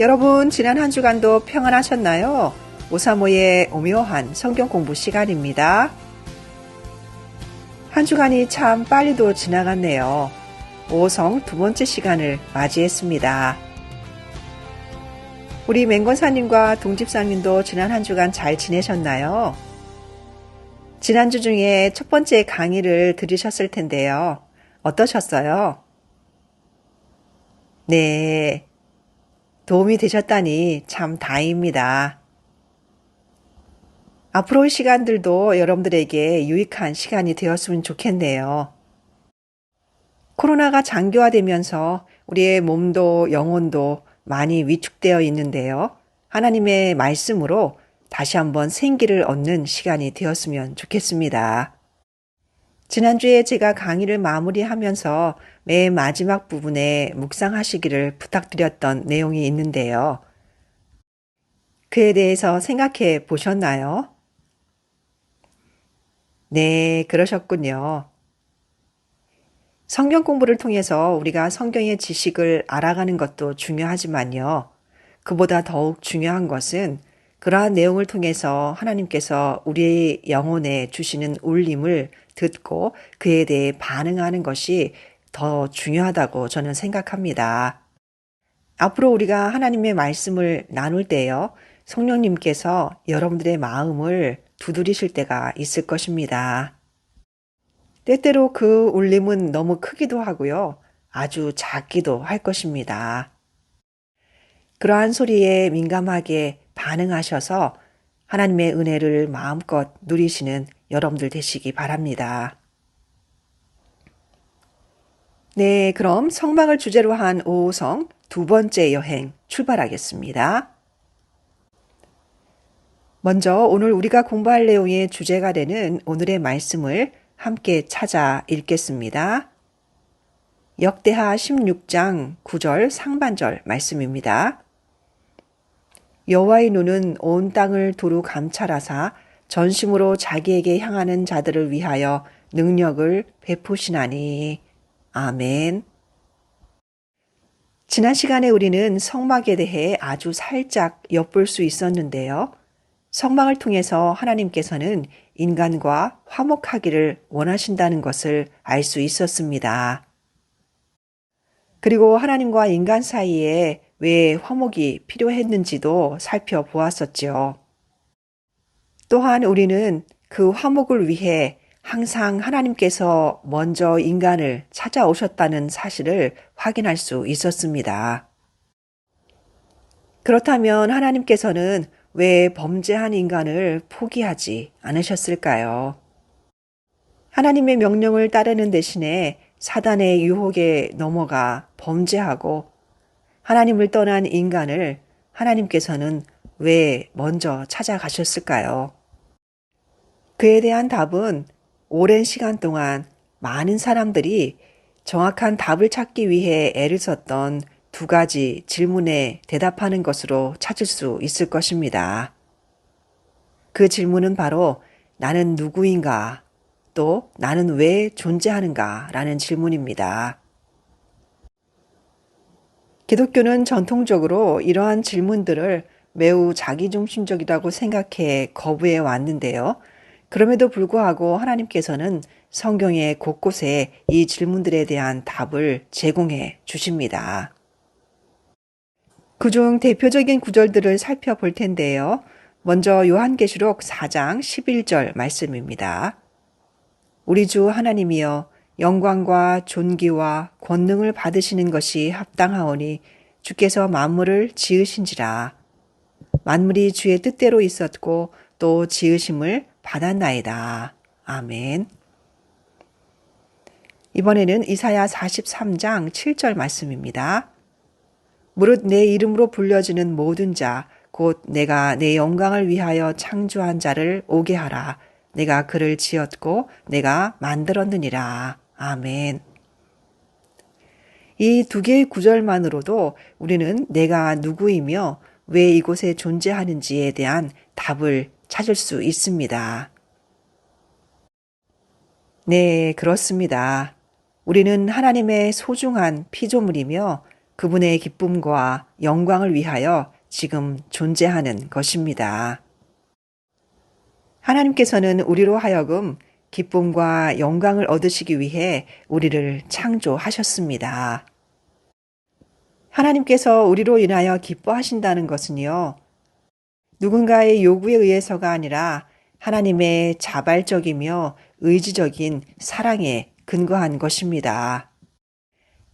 여러분, 지난 한 주간도 평안하셨나요? 오사모의 오묘한 성경 공부 시간입니다. 한 주간이 참 빨리도 지나갔네요. 오성 두 번째 시간을 맞이했습니다. 우리 맹권사님과 동집사님도 지난 한 주간 잘 지내셨나요? 지난주 중에 첫 번째 강의를 들으셨을 텐데요. 어떠셨어요? 네. 도움이 되셨다니 참 다행입니다. 앞으로의 시간들도 여러분들에게 유익한 시간이 되었으면 좋겠네요. 코로나가 장기화되면서 우리의 몸도 영혼도 많이 위축되어 있는데요. 하나님의 말씀으로 다시 한번 생기를 얻는 시간이 되었으면 좋겠습니다. 지난주에 제가 강의를 마무리하면서 맨 마지막 부분에 묵상하시기를 부탁드렸던 내용이 있는데요. 그에 대해서 생각해 보셨나요? 네, 그러셨군요. 성경 공부를 통해서 우리가 성경의 지식을 알아가는 것도 중요하지만요. 그보다 더욱 중요한 것은 그러한 내용을 통해서 하나님께서 우리의 영혼에 주시는 울림을 듣고 그에 대해 반응하는 것이 더 중요하다고 저는 생각합니다. 앞으로 우리가 하나님의 말씀을 나눌 때요, 성령님께서 여러분들의 마음을 두드리실 때가 있을 것입니다. 때때로 그 울림은 너무 크기도 하고요, 아주 작기도 할 것입니다. 그러한 소리에 민감하게 반응하셔서 하나님의 은혜를 마음껏 누리시는 여러분들 되시기 바랍니다. 네, 그럼 성막을 주제로 한 오성 두 번째 여행 출발하겠습니다. 먼저 오늘 우리가 공부할 내용의 주제가 되는 오늘의 말씀을 함께 찾아 읽겠습니다. 역대하 16장 9절 상반절 말씀입니다. 여호와의 눈은 온 땅을 두루 감찰하사 전심으로 자기에게 향하는 자들을 위하여 능력을 베푸시나니. 아멘. 지난 시간에 우리는 성막에 대해 아주 살짝 엿볼 수 있었는데요. 성막을 통해서 하나님께서는 인간과 화목하기를 원하신다는 것을 알 수 있었습니다. 그리고 하나님과 인간 사이에 왜 화목이 필요했는지도 살펴보았었죠. 또한 우리는 그 화목을 위해 항상 하나님께서 먼저 인간을 찾아오셨다는 사실을 확인할 수 있었습니다. 그렇다면 하나님께서는 왜 범죄한 인간을 포기하지 않으셨을까요? 하나님의 명령을 따르는 대신에 사단의 유혹에 넘어가 범죄하고 하나님을 떠난 인간을 하나님께서는 왜 먼저 찾아가셨을까요? 그에 대한 답은 오랜 시간 동안 많은 사람들이 정확한 답을 찾기 위해 애를 썼던 두 가지 질문에 대답하는 것으로 찾을 수 있을 것입니다. 그 질문은 바로 나는 누구인가? 또 나는 왜 존재하는가? 라는 질문입니다. 기독교는 전통적으로 이러한 질문들을 매우 자기중심적이라고 생각해 거부해 왔는데요. 그럼에도 불구하고 하나님께서는 성경의 곳곳에 이 질문들에 대한 답을 제공해 주십니다. 그중 대표적인 구절들을 살펴볼 텐데요. 먼저 요한계시록 4장 11절 말씀입니다. 우리 주 하나님이여 영광과 존귀와 권능을 받으시는 것이 합당하오니 주께서 만물을 지으신지라. 만물이 주의 뜻대로 있었고 또 지으심을 받았나이다. 아멘. 이번에는 이사야 43장 7절 말씀입니다. 무릇 내 이름으로 불려지는 모든 자, 곧 내가 내 영광을 위하여 창조한 자를 오게 하라. 내가 그를 지었고 내가 만들었느니라. 아멘. 이 두 개의 구절만으로도 우리는 내가 누구이며 왜 이곳에 존재하는지에 대한 답을 찾을 수 있습니다. 네, 그렇습니다. 우리는 하나님의 소중한 피조물이며 그분의 기쁨과 영광을 위하여 지금 존재하는 것입니다. 하나님께서는 우리로 하여금 기쁨과 영광을 얻으시기 위해 우리를 창조하셨습니다. 하나님께서 우리로 인하여 기뻐하신다는 것은요, 누군가의 요구에 의해서가 아니라 하나님의 자발적이며 의지적인 사랑에 근거한 것입니다.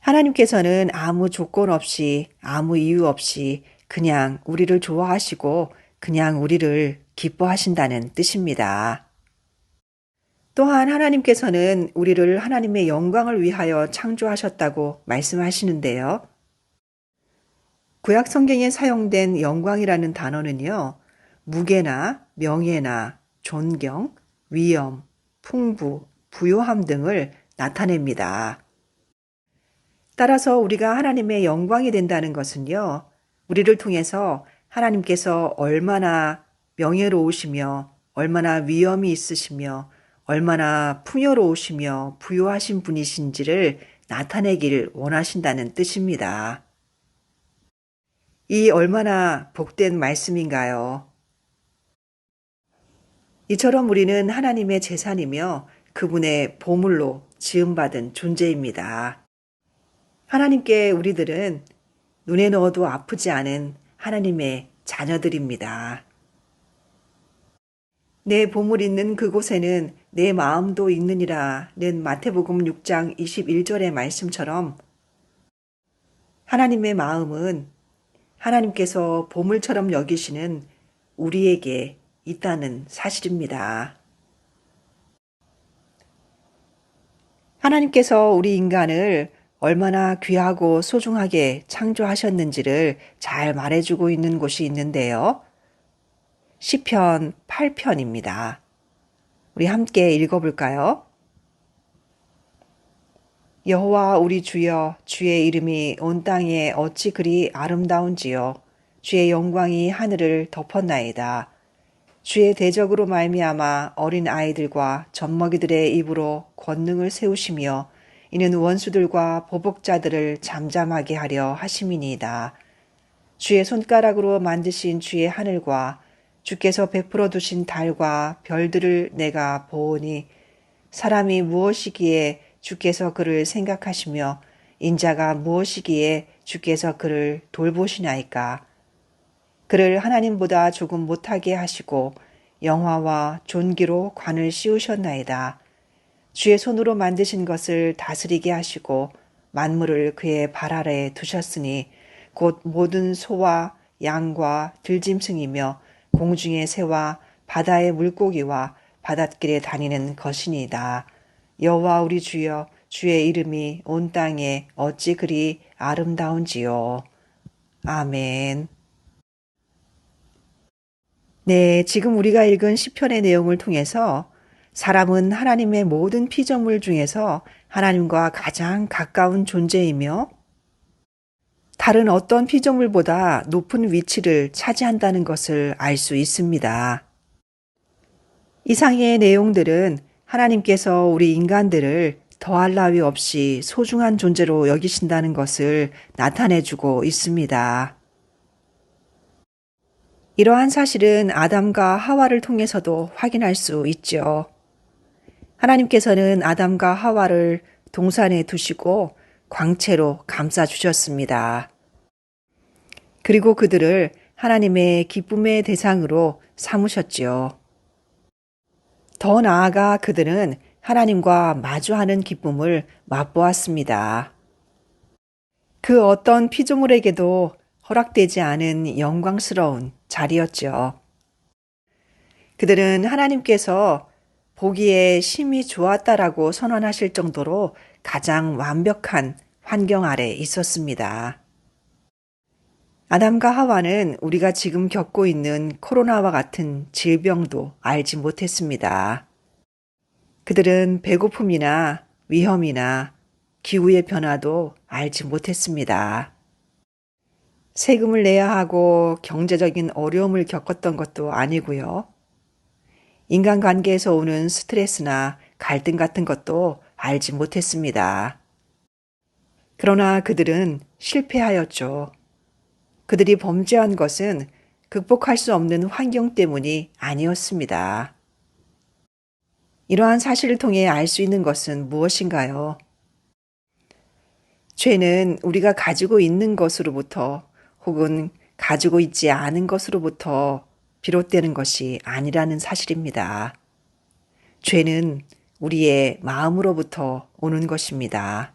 하나님께서는 아무 조건 없이, 아무 이유 없이 그냥 우리를 좋아하시고 그냥 우리를 기뻐하신다는 뜻입니다. 또한 하나님께서는 우리를 하나님의 영광을 위하여 창조하셨다고 말씀하시는데요. 구약 성경에 사용된 영광이라는 단어는요, 무게나 명예나 존경, 위엄, 풍부, 부요함 등을 나타냅니다. 따라서 우리가 하나님의 영광이 된다는 것은요, 우리를 통해서 하나님께서 얼마나 명예로우시며, 얼마나 위엄이 있으시며, 얼마나 풍요로우시며 부요하신 분이신지를 나타내길 원하신다는 뜻입니다. 이 얼마나 복된 말씀인가요? 이처럼 우리는 하나님의 재산이며 그분의 보물로 지음받은 존재입니다. 하나님께 우리들은 눈에 넣어도 아프지 않은 하나님의 자녀들입니다. 내 보물 있는 그곳에는 내 마음도 있느니라는 마태복음 6장 21절의 말씀처럼 하나님의 마음은 하나님께서 보물처럼 여기시는 우리에게 있다는 사실입니다. 하나님께서 우리 인간을 얼마나 귀하고 소중하게 창조하셨는지를 잘 말해주고 있는 곳이 있는데요. 시편 8편입니다. 우리 함께 읽어볼까요? 여호와 우리 주여, 주의 이름이 온 땅에 어찌 그리 아름다운지요. 주의 영광이 하늘을 덮었나이다. 주의 대적으로 말미암아 어린 아이들과 젖먹이들의 입으로 권능을 세우시며 이는 원수들과 보복자들을 잠잠하게 하려 하심이니이다. 주의 손가락으로 만드신 주의 하늘과 주께서 베풀어 두신 달과 별들을 내가 보오니 사람이 무엇이기에 주께서 그를 생각하시며 인자가 무엇이기에 주께서 그를 돌보시나이까. 그를 하나님보다 조금 못하게 하시고 영화와 존귀로 관을 씌우셨나이다. 주의 손으로 만드신 것을 다스리게 하시고 만물을 그의 발 아래에 두셨으니 곧 모든 소와 양과 들짐승이며 공중의 새와 바다의 물고기와 바닷길에 다니는 것이니이다. 여호와 우리 주여, 주의 이름이 온 땅에 어찌 그리 아름다운지요. 아멘. 네, 지금 우리가 읽은 시편의 내용을 통해서 사람은 하나님의 모든 피조물 중에서 하나님과 가장 가까운 존재이며 다른 어떤 피조물보다 높은 위치를 차지한다는 것을 알 수 있습니다. 이상의 내용들은 하나님께서 우리 인간들을 더할 나위 없이 소중한 존재로 여기신다는 것을 나타내주고 있습니다. 이러한 사실은 아담과 하와를 통해서도 확인할 수 있죠. 하나님께서는 아담과 하와를 동산에 두시고 광채로 감싸주셨습니다. 그리고 그들을 하나님의 기쁨의 대상으로 삼으셨지요. 더 나아가 그들은 하나님과 마주하는 기쁨을 맛보았습니다. 그 어떤 피조물에게도 허락되지 않은 영광스러운 자리였죠. 그들은 하나님께서 보기에 심히 좋았다라고 선언하실 정도로 가장 완벽한 환경 아래 있었습니다. 아담과 하와는 우리가 지금 겪고 있는 코로나와 같은 질병도 알지 못했습니다. 그들은 배고픔이나 위험이나 기후의 변화도 알지 못했습니다. 세금을 내야 하고 경제적인 어려움을 겪었던 것도 아니고요. 인간관계에서 오는 스트레스나 갈등 같은 것도 알지 못했습니다. 그러나 그들은 실패하였죠. 그들이 범죄한 것은 극복할 수 없는 환경 때문이 아니었습니다. 이러한 사실을 통해 알 수 있는 것은 무엇인가요? 죄는 우리가 가지고 있는 것으로부터 혹은 가지고 있지 않은 것으로부터 비롯되는 것이 아니라는 사실입니다. 죄는 우리의 마음으로부터 오는 것입니다.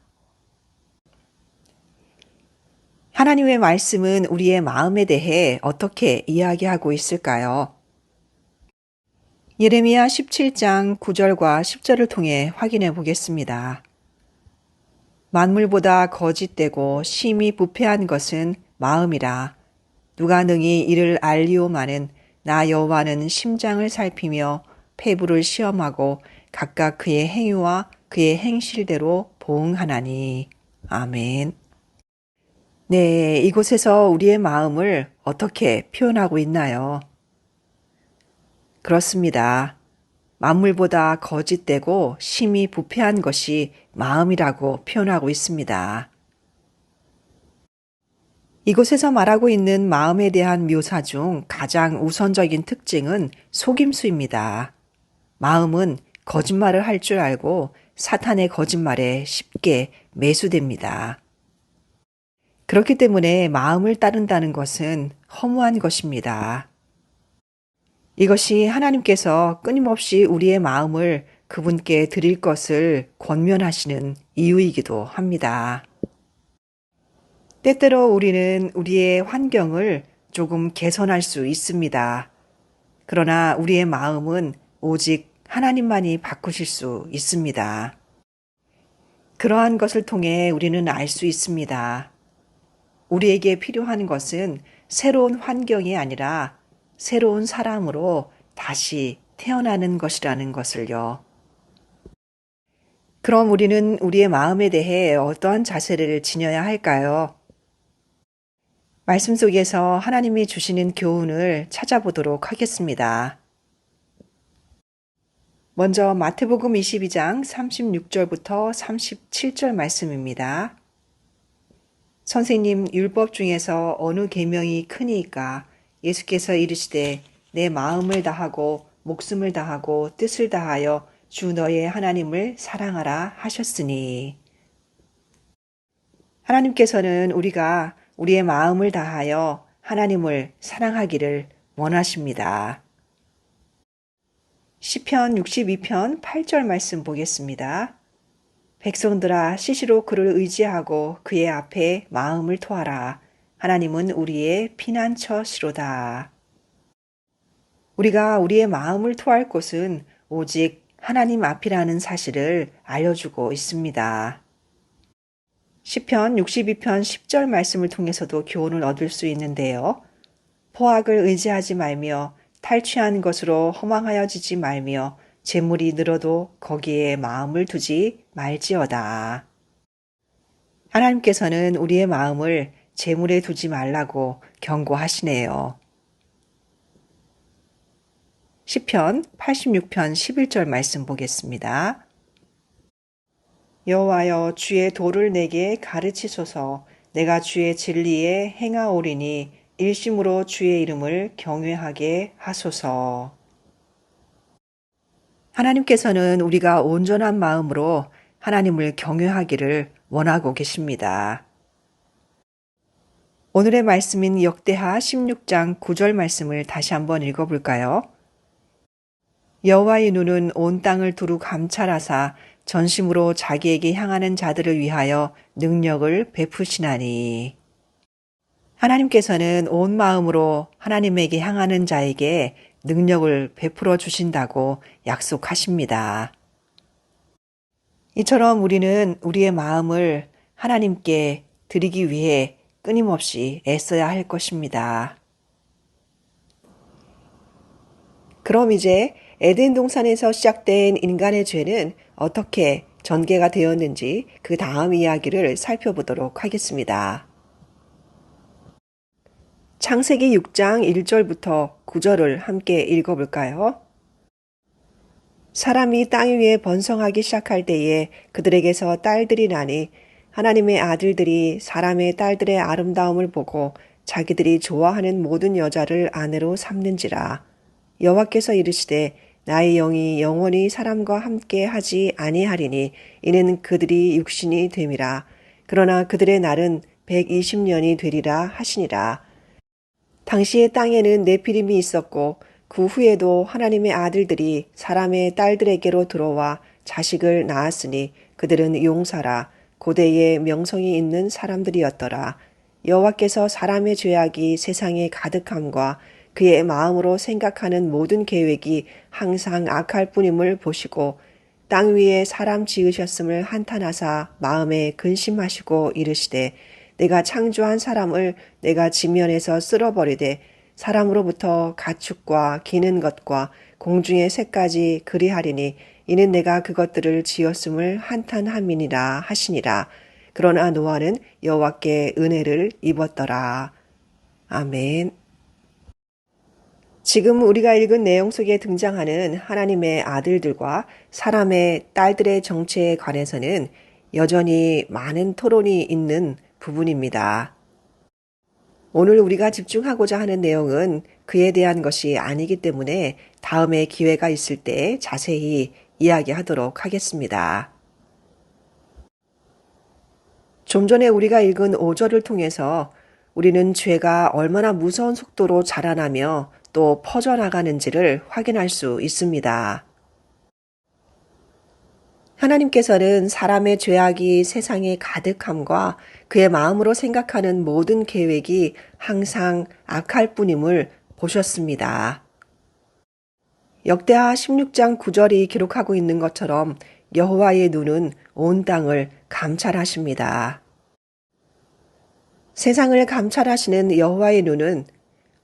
하나님의 말씀은 우리의 마음에 대해 어떻게 이야기하고 있을까요? 예레미야 17장 9절과 10절을 통해 확인해 보겠습니다. 만물보다 거짓되고 심히 부패한 것은 마음이라. 누가 능히 이를 알리오마는 나 여호와는 심장을 살피며 폐부를 시험하고 각각 그의 행위와 그의 행실대로 보응하나니. 아멘. 네, 이곳에서 우리의 마음을 어떻게 표현하고 있나요? 그렇습니다. 만물보다 거짓되고 심히 부패한 것이 마음이라고 표현하고 있습니다. 이곳에서 말하고 있는 마음에 대한 묘사 중 가장 우선적인 특징은 속임수입니다. 마음은 거짓말을 할 줄 알고 사탄의 거짓말에 쉽게 매수됩니다. 그렇기 때문에 마음을 따른다는 것은 허무한 것입니다. 이것이 하나님께서 끊임없이 우리의 마음을 그분께 드릴 것을 권면하시는 이유이기도 합니다. 때때로 우리는 우리의 환경을 조금 개선할 수 있습니다. 그러나 우리의 마음은 오직 하나님만이 바꾸실 수 있습니다. 그러한 것을 통해 우리는 알 수 있습니다. 우리에게 필요한 것은 새로운 환경이 아니라 새로운 사람으로 다시 태어나는 것이라는 것을요. 그럼 우리는 우리의 마음에 대해 어떠한 자세를 지녀야 할까요? 말씀 속에서 하나님이 주시는 교훈을 찾아보도록 하겠습니다. 먼저 마태복음 22장 36절부터 37절 말씀입니다. 선생님, 율법 중에서 어느 계명이 크니이까? 예수께서 이르시되 내 마음을 다하고 목숨을 다하고 뜻을 다하여 주 너의 하나님을 사랑하라 하셨으니. 하나님께서는 우리가 우리의 마음을 다하여 하나님을 사랑하기를 원하십니다. 시편 62편 8절 말씀 보겠습니다. 백성들아 시시로 그를 의지하고 그의 앞에 마음을 토하라. 하나님은 우리의 피난처시로다. 우리가 우리의 마음을 토할 곳은 오직 하나님 앞이라는 사실을 알려주고 있습니다. 시편 62편 10절 말씀을 통해서도 교훈을 얻을 수 있는데요. 포악을 의지하지 말며 탈취한 것으로 허망하여지지 말며 재물이 늘어도 거기에 마음을 두지 말지어다. 하나님께서는 우리의 마음을 재물에 두지 말라고 경고하시네요. 시편 86편 11절 말씀 보겠습니다. 여호와여 주의 도를 내게 가르치소서. 내가 주의 진리에 행하오리니 일심으로 주의 이름을 경외하게 하소서. 하나님께서는 우리가 온전한 마음으로 하나님을 경외하기를 원하고 계십니다. 오늘의 말씀인 역대하 16장 9절 말씀을 다시 한번 읽어볼까요? 여호와의 눈은 온 땅을 두루 감찰하사 전심으로 자기에게 향하는 자들을 위하여 능력을 베푸시나니. 하나님께서는 온 마음으로 하나님에게 향하는 자에게 능력을 베풀어 주신다고 약속하십니다. 이처럼 우리는 우리의 마음을 하나님께 드리기 위해 끊임없이 애써야 할 것입니다. 그럼 이제 에덴 동산에서 시작된 인간의 죄는 어떻게 전개가 되었는지 그 다음 이야기를 살펴보도록 하겠습니다. 창세기 6장 1절부터 9절을 함께 읽어볼까요? 사람이 땅 위에 번성하기 시작할 때에 그들에게서 딸들이 나니 하나님의 아들들이 사람의 딸들의 아름다움을 보고 자기들이 좋아하는 모든 여자를 아내로 삼는지라. 여호와께서 이르시되 나의 영이 영원히 사람과 함께 하지 아니하리니 이는 그들이 육신이 됨이라. 그러나 그들의 날은 120년이 되리라 하시니라. 당시의 땅에는 네피림이 있었고 그 후에도 하나님의 아들들이 사람의 딸들에게로 들어와 자식을 낳았으니 그들은 용사라 고대의 명성이 있는 사람들이었더라. 여호와께서 사람의 죄악이 세상에 가득함과 그의 마음으로 생각하는 모든 계획이 항상 악할 뿐임을 보시고 땅 위에 사람 지으셨음을 한탄하사 마음에 근심하시고 이르시되 내가 창조한 사람을 내가 지면에서 쓸어버리되 사람으로부터 가축과 기는 것과 공중의 새까지 그리하리니 이는 내가 그것들을 지었음을 한탄함이니라 하시니라. 그러나 노아는 여호와께 은혜를 입었더라. 아멘. 지금 우리가 읽은 내용 속에 등장하는 하나님의 아들들과 사람의 딸들의 정체에 관해서는 여전히 많은 토론이 있는 부분입니다. 오늘 우리가 집중하고자 하는 내용은 그에 대한 것이 아니기 때문에 다음에 기회가 있을 때 자세히 이야기하도록 하겠습니다. 좀 전에 우리가 읽은 5절을 통해서 우리는 죄가 얼마나 무서운 속도로 자라나며 또 퍼져나가는지를 확인할 수 있습니다. 하나님께서는 사람의 죄악이 세상에 가득함과 그의 마음으로 생각하는 모든 계획이 항상 악할 뿐임을 보셨습니다. 역대하 16장 9절이 기록하고 있는 것처럼 여호와의 눈은 온 땅을 감찰하십니다. 세상을 감찰하시는 여호와의 눈은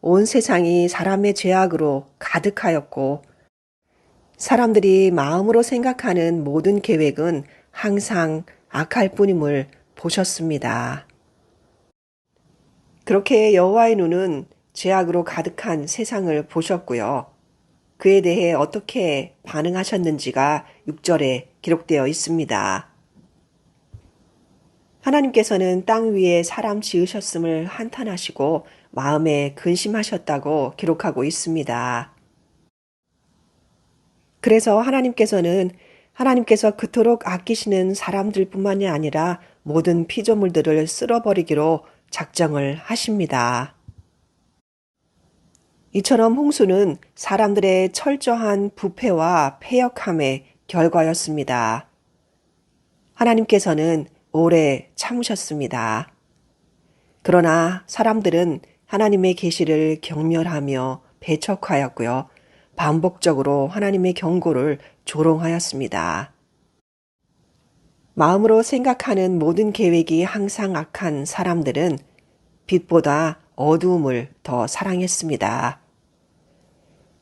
온 세상이 사람의 죄악으로 가득하였고 사람들이 마음으로 생각하는 모든 계획은 항상 악할 뿐임을 보셨습니다. 그렇게 여호와의 눈은 죄악으로 가득한 세상을 보셨고요. 그에 대해 어떻게 반응하셨는지가 6절에 기록되어 있습니다. 하나님께서는 땅 위에 사람 지으셨음을 한탄하시고 마음에 근심하셨다고 기록하고 있습니다. 그래서 하나님께서 그토록 아끼시는 사람들뿐만이 아니라 모든 피조물들을 쓸어버리기로 작정을 하십니다. 이처럼 홍수는 사람들의 철저한 부패와 패역함의 결과였습니다. 하나님께서는 오래 참으셨습니다. 그러나 사람들은 하나님의 계시를 경멸하며 배척하였고요. 반복적으로 하나님의 경고를 조롱하였습니다. 마음으로 생각하는 모든 계획이 항상 악한 사람들은 빛보다 어두움을 더 사랑했습니다.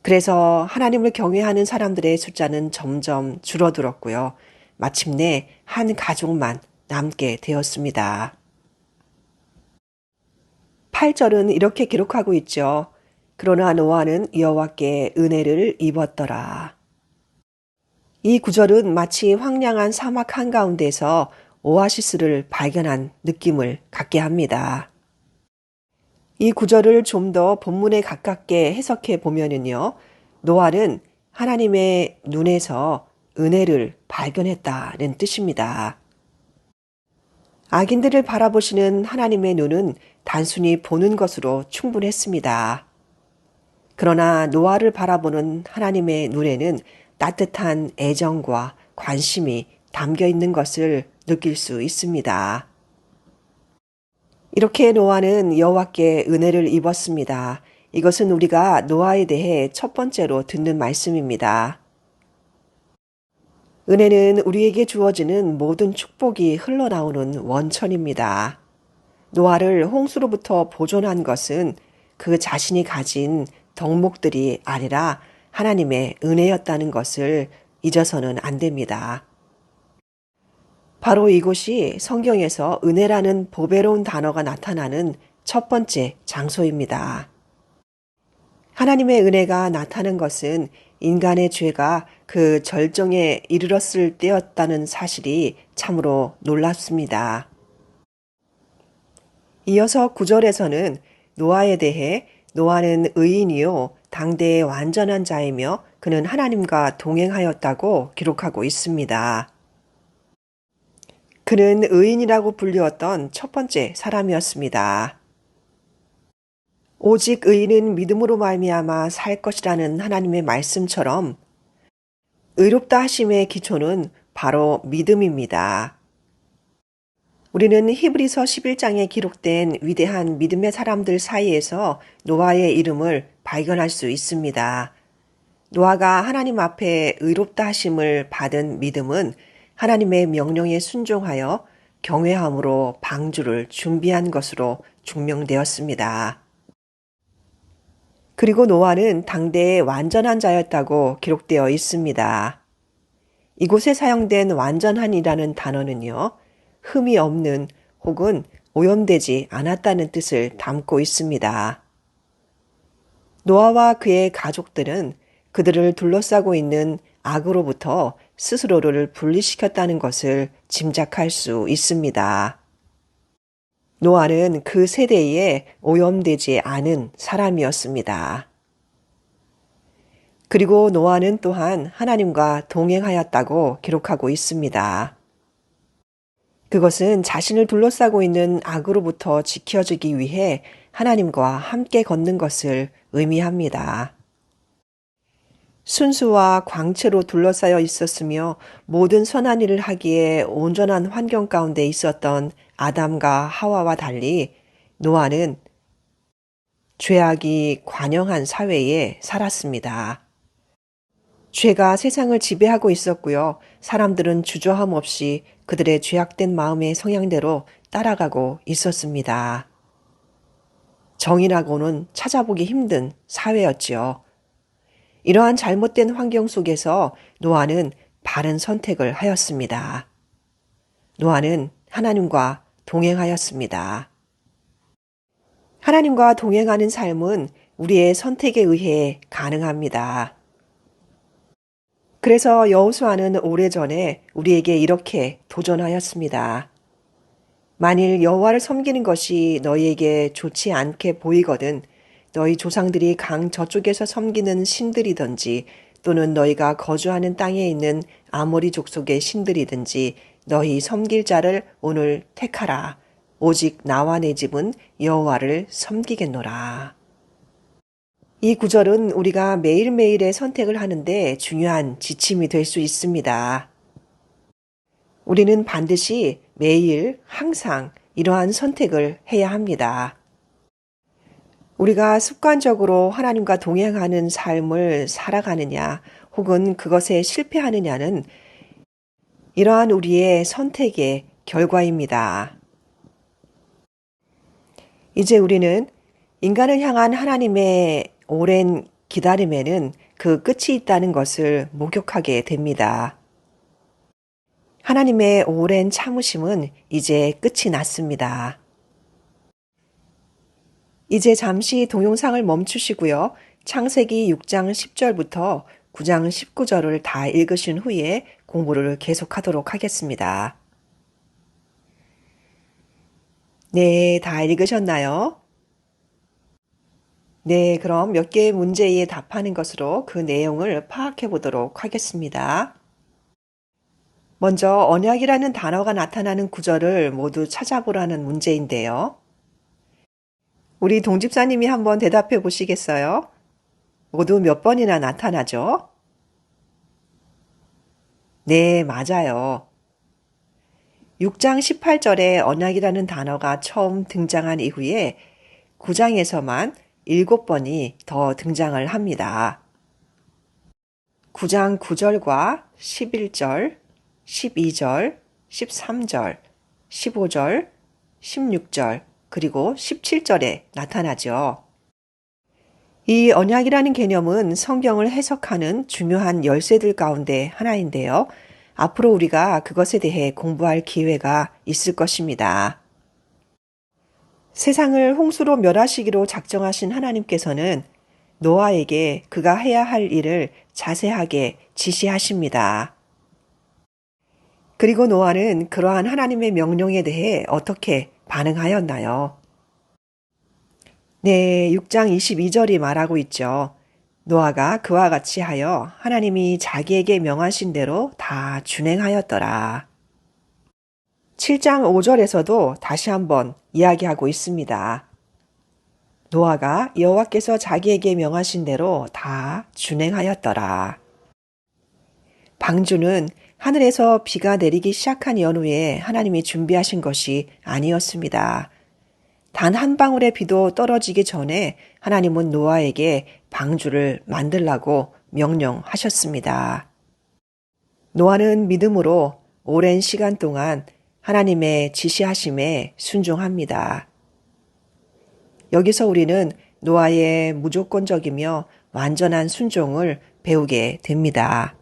그래서 하나님을 경외하는 사람들의 숫자는 점점 줄어들었고요. 마침내 한 가족만 남게 되었습니다. 8절은 이렇게 기록하고 있죠. 그러나 노아는 여호와께 은혜를 입었더라. 이 구절은 마치 황량한 사막 한가운데서 오아시스를 발견한 느낌을 갖게 합니다. 이 구절을 좀 더 본문에 가깝게 해석해 보면은요. 노아는 하나님의 눈에서 은혜를 발견했다는 뜻입니다. 악인들을 바라보시는 하나님의 눈은 단순히 보는 것으로 충분했습니다. 그러나 노아를 바라보는 하나님의 눈에는 따뜻한 애정과 관심이 담겨 있는 것을 느낄 수 있습니다. 이렇게 노아는 여호와께 은혜를 입었습니다. 이것은 우리가 노아에 대해 첫 번째로 듣는 말씀입니다. 은혜는 우리에게 주어지는 모든 축복이 흘러나오는 원천입니다. 노아를 홍수로부터 보존한 것은 그 자신이 가진 덕목들이 아니라 하나님의 은혜였다는 것을 잊어서는 안 됩니다. 바로 이곳이 성경에서 은혜라는 보배로운 단어가 나타나는 첫 번째 장소입니다. 하나님의 은혜가 나타난 것은 인간의 죄가 그 절정에 이르렀을 때였다는 사실이 참으로 놀랍습니다. 이어서 9절에서는 노아에 대해 노아는 의인이요 당대의 완전한 자이며 그는 하나님과 동행하였다고 기록하고 있습니다. 그는 의인이라고 불리웠던 첫 번째 사람이었습니다. 오직 의인은 믿음으로 말미암아 살 것이라는 하나님의 말씀처럼 의롭다 하심의 기초는 바로 믿음입니다. 우리는 히브리서 11장에 기록된 위대한 믿음의 사람들 사이에서 노아의 이름을 발견할 수 있습니다. 노아가 하나님 앞에 의롭다 하심을 받은 믿음은 하나님의 명령에 순종하여 경외함으로 방주를 준비한 것으로 증명되었습니다. 그리고 노아는 당대의 완전한 자였다고 기록되어 있습니다. 이곳에 사용된 완전한이라는 단어는요, 흠이 없는 혹은 오염되지 않았다는 뜻을 담고 있습니다. 노아와 그의 가족들은 그들을 둘러싸고 있는 악으로부터 스스로를 분리시켰다는 것을 짐작할 수 있습니다. 노아는 그 세대에 오염되지 않은 사람이었습니다. 그리고 노아는 또한 하나님과 동행하였다고 기록하고 있습니다. 그것은 자신을 둘러싸고 있는 악으로부터 지켜주기 위해 하나님과 함께 걷는 것을 의미합니다. 순수와 광채로 둘러싸여 있었으며 모든 선한 일을 하기에 온전한 환경 가운데 있었던 아담과 하와와 달리 노아는 죄악이 관영한 사회에 살았습니다. 죄가 세상을 지배하고 있었고요. 사람들은 주저함 없이 그들의 죄악된 마음의 성향대로 따라가고 있었습니다. 정의라고는 찾아보기 힘든 사회였지요. 이러한 잘못된 환경 속에서 노아는 바른 선택을 하였습니다. 노아는 하나님과 동행하였습니다. 하나님과 동행하는 삶은 우리의 선택에 의해 가능합니다. 그래서 여호수아는 오래전에 우리에게 이렇게 도전하였습니다. 만일 여호와를 섬기는 것이 너희에게 좋지 않게 보이거든 너희 조상들이 강 저쪽에서 섬기는 신들이든지 또는 너희가 거주하는 땅에 있는 아모리 족속의 신들이든지 너희 섬길 자를 오늘 택하라. 오직 나와 내 집은 여호와를 섬기겠노라. 이 구절은 우리가 매일매일의 선택을 하는데 중요한 지침이 될 수 있습니다. 우리는 반드시 매일 항상 이러한 선택을 해야 합니다. 우리가 습관적으로 하나님과 동행하는 삶을 살아가느냐 혹은 그것에 실패하느냐는 이러한 우리의 선택의 결과입니다. 이제 우리는 인간을 향한 하나님의 오랜 기다림에는 그 끝이 있다는 것을 목격하게 됩니다. 하나님의 오랜 참으심은 이제 끝이 났습니다. 이제 잠시 동영상을 멈추시고요. 창세기 6장 10절부터 9장 19절을 다 읽으신 후에 공부를 계속하도록 하겠습니다. 네, 다 읽으셨나요? 네, 그럼 몇 개의 문제에 답하는 것으로 그 내용을 파악해 보도록 하겠습니다. 먼저 언약이라는 단어가 나타나는 구절을 모두 찾아보라는 문제인데요. 우리 동집사님이 한번 대답해 보시겠어요? 모두 몇 번이나 나타나죠? 네, 맞아요. 6장 18절에 언약이라는 단어가 처음 등장한 이후에 9장에서만 7번이 더 등장을 합니다. 9장 9절과 11절, 12절, 13절, 15절, 16절, 그리고 17절에 나타나죠. 이 언약이라는 개념은 성경을 해석하는 중요한 열쇠들 가운데 하나인데요. 앞으로 우리가 그것에 대해 공부할 기회가 있을 것입니다. 세상을 홍수로 멸하시기로 작정하신 하나님께서는 노아에게 그가 해야 할 일을 자세하게 지시하십니다. 그리고 노아는 그러한 하나님의 명령에 대해 어떻게 반응하였나요? 네, 6장 22절이 말하고 있죠. 노아가 그와 같이 하여 하나님이 자기에게 명하신 대로 다 준행하였더라. 7장 5절에서도 다시 한번 이야기하고 있습니다. 노아가 여호와께서 자기에게 명하신 대로 다 준행하였더라. 방주는 하늘에서 비가 내리기 시작한 연후에 하나님이 준비하신 것이 아니었습니다. 단 한 방울의 비도 떨어지기 전에 하나님은 노아에게 방주를 만들라고 명령하셨습니다. 노아는 믿음으로 오랜 시간 동안 하나님의 지시하심에 순종합니다. 여기서 우리는 노아의 무조건적이며 완전한 순종을 배우게 됩니다.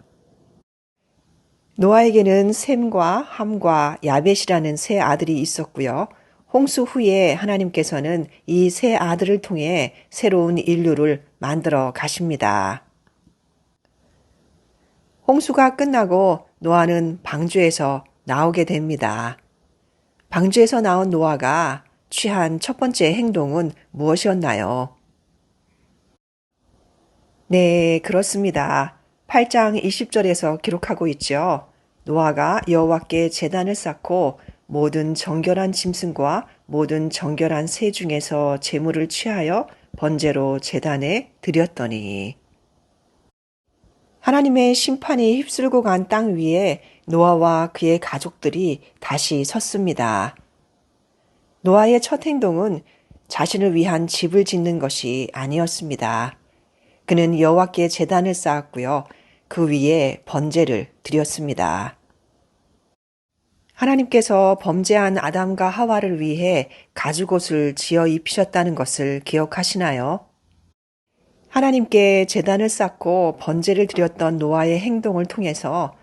노아에게는 셈과 함과 야벳이라는 세 아들이 있었고요. 홍수 후에 하나님께서는 이 세 아들을 통해 새로운 인류를 만들어 가십니다. 홍수가 끝나고 노아는 방주에서 나오게 됩니다. 방주에서 나온 노아가 취한 첫 번째 행동은 무엇이었나요? 네, 그렇습니다. 8장 20절에서 기록하고 있죠. 노아가 여호와께 제단을 쌓고 모든 정결한 짐승과 모든 정결한 새 중에서 제물을 취하여 번제로 제단에 드렸더니 하나님의 심판이 휩쓸고 간 땅 위에 노아와 그의 가족들이 다시 섰습니다. 노아의 첫 행동은 자신을 위한 집을 짓는 것이 아니었습니다. 그는 여호와께 제단을 쌓았고요. 그 위에 번제를 드렸습니다. 하나님께서 범죄한 아담과 하와를 위해 가죽옷을 지어 입히셨다는 것을 기억하시나요? 하나님께 제단을 쌓고 번제를 드렸던 노아의 행동을 통해서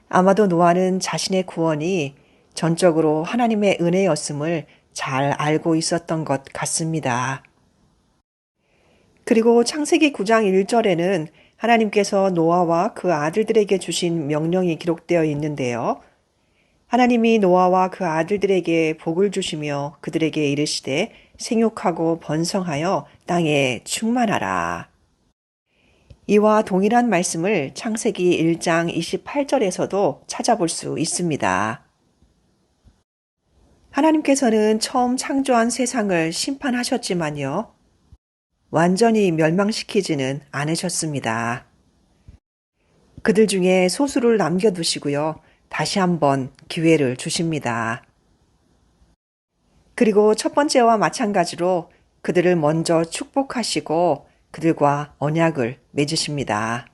아마도 노아는 자신의 구원이 전적으로 하나님의 은혜였음을 잘 알고 있었던 것 같습니다. 그리고 창세기 9장 1절에는 하나님께서 노아와 그 아들들에게 주신 명령이 기록되어 있는데요. 하나님이 노아와 그 아들들에게 복을 주시며 그들에게 이르시되 생육하고 번성하여 땅에 충만하라. 이와 동일한 말씀을 창세기 1장 28절에서도 찾아볼 수 있습니다. 하나님께서는 처음 창조한 세상을 심판하셨지만요. 완전히 멸망시키지는 않으셨습니다. 그들 중에 소수를 남겨두시고요. 다시 한번 기회를 주십니다. 그리고 첫 번째와 마찬가지로 그들을 먼저 축복하시고 그들과 언약을 맺으십니다.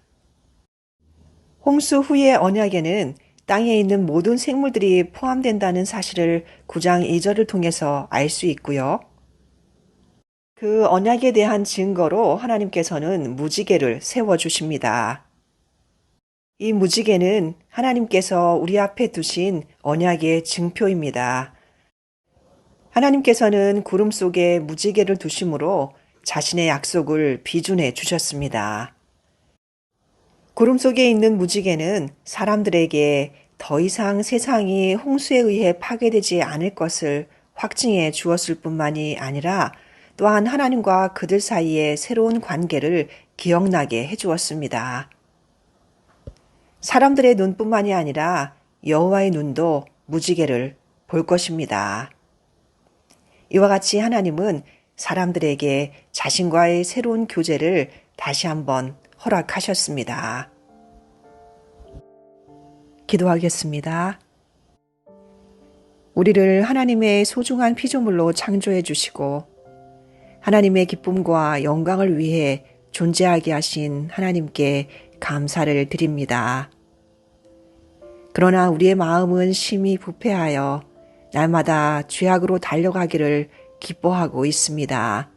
홍수 후의 언약에는 땅에 있는 모든 생물들이 포함된다는 사실을 9장 2절을 통해서 알 수 있고요. 그 언약에 대한 증거로 하나님께서는 무지개를 세워주십니다. 이 무지개는 하나님께서 우리 앞에 두신 언약의 증표입니다. 하나님께서는 구름 속에 무지개를 두심으로 자신의 약속을 비준해 주셨습니다. 구름 속에 있는 무지개는 사람들에게 더 이상 세상이 홍수에 의해 파괴되지 않을 것을 확증해 주었을 뿐만이 아니라 또한 하나님과 그들 사이의 새로운 관계를 기억나게 해주었습니다. 사람들의 눈뿐만이 아니라 여호와의 눈도 무지개를 볼 것입니다. 이와 같이 하나님은 사람들에게 자신과의 새로운 교제를 다시 한번 허락하셨습니다. 기도하겠습니다. 우리를 하나님의 소중한 피조물로 창조해 주시고 하나님의 기쁨과 영광을 위해 존재하게 하신 하나님께 감사를 드립니다. 그러나 우리의 마음은 심히 부패하여 날마다 죄악으로 달려가기를 기뻐하고 있습니다.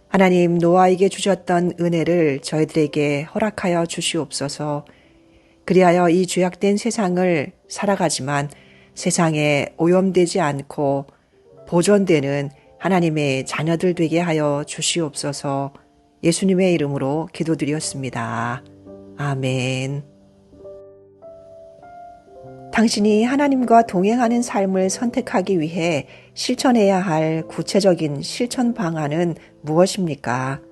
하나님, 노아에게 주셨던 은혜를 저희들에게 허락하여 주시옵소서. 그리하여 이 죄악된 세상을 살아가지만 세상에 오염되지 않고 보존되는 하나님의 자녀들 되게 하여 주시옵소서. 예수님의 이름으로 기도드렸습니다. 아멘. 당신이 하나님과 동행하는 삶을 선택하기 위해 실천해야 할 구체적인 실천 방안은 무엇입니까?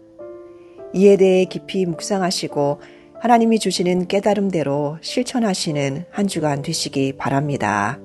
이에 대해 깊이 묵상하시고 하나님이 주시는 깨달음대로 실천하시는 한 주간 되시기 바랍니다.